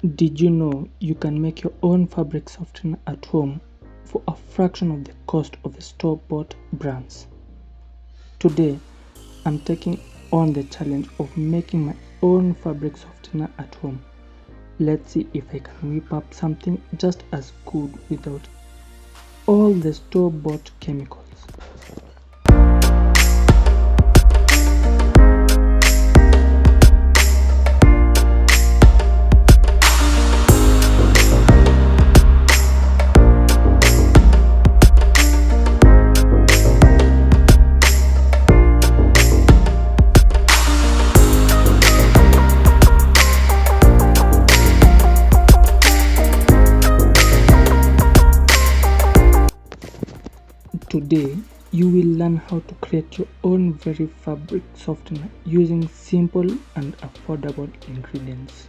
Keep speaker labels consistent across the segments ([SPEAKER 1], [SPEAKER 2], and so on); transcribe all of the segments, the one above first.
[SPEAKER 1] Did you know you can make your own fabric softener at home for a fraction of the cost of store-bought brands? Today, I'm taking on the challenge of making my own fabric softener at home. Let's see if I can whip up something just as good without all the store-bought chemicals. Today, you will learn how to create your own very fabric softener using simple and affordable ingredients.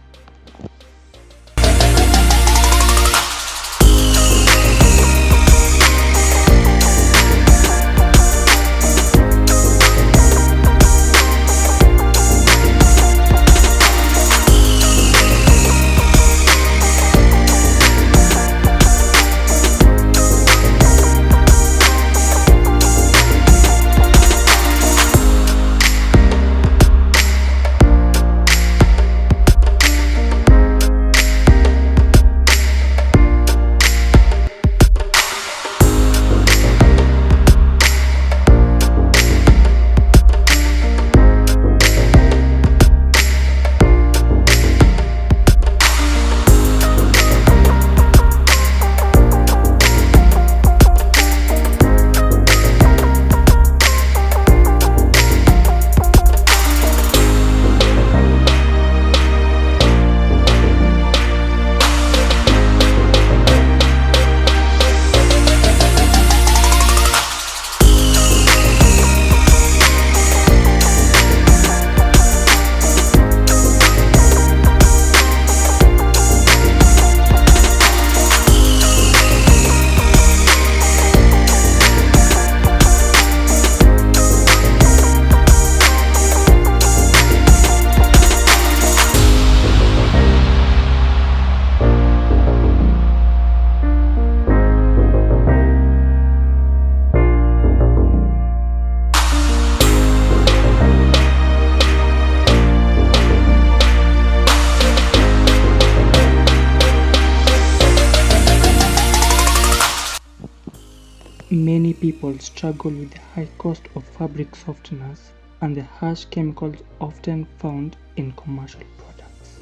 [SPEAKER 1] Many people struggle with the high cost of fabric softeners and the harsh chemicals often found in commercial products.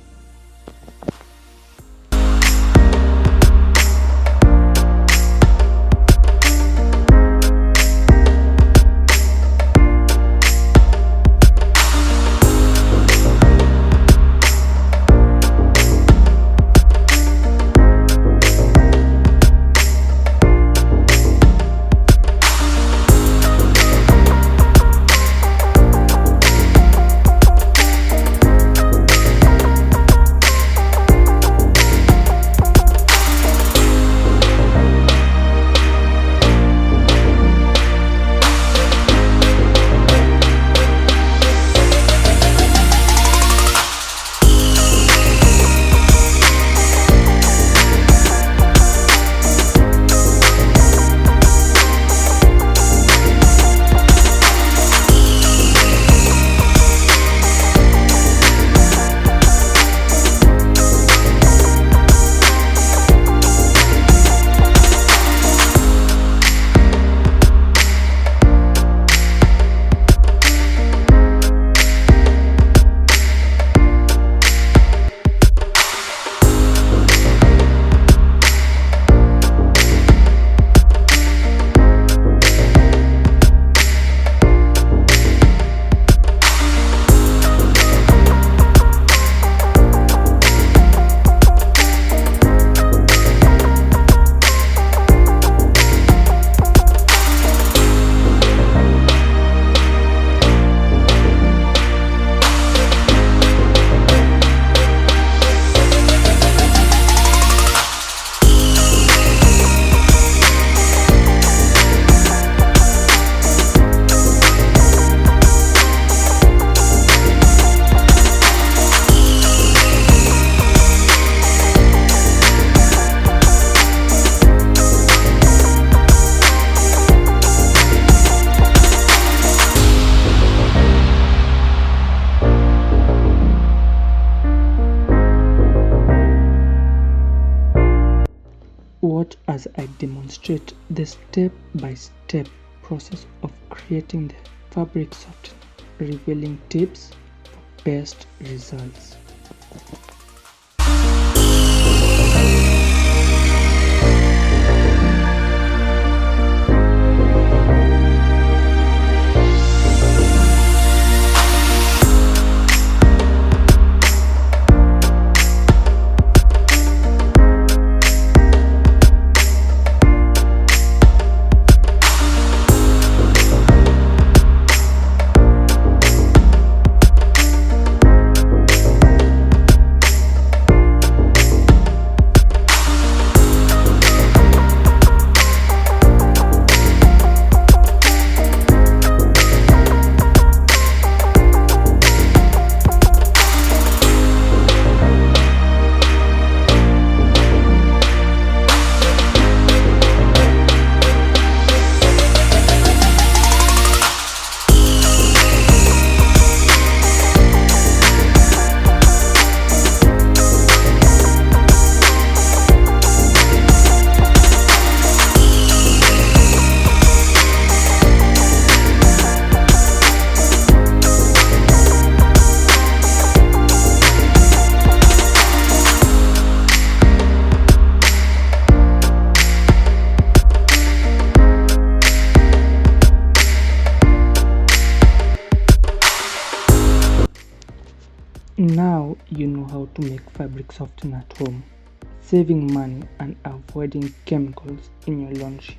[SPEAKER 1] watch as I demonstrate the step-by-step process of creating the fabric softener, revealing tips for best results. Now you know how to make fabric softener at home, saving money and avoiding chemicals in your laundry.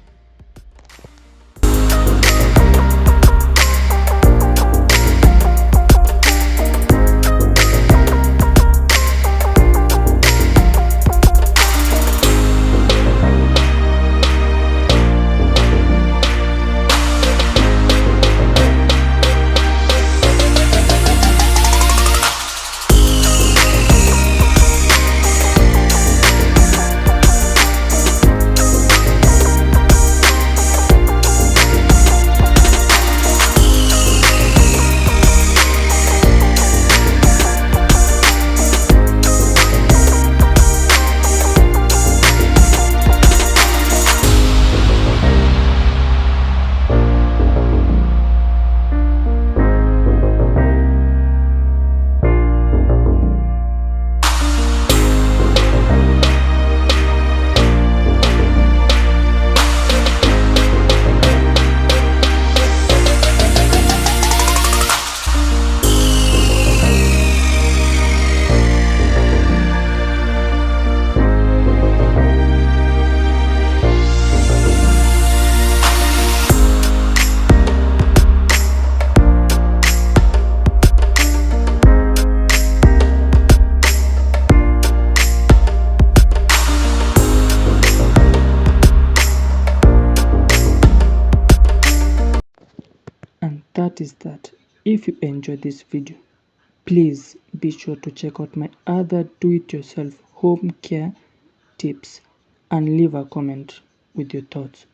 [SPEAKER 1] And that is that. If you enjoyed this video, please be sure to check out my other do-it-yourself home care tips and leave a comment with your thoughts.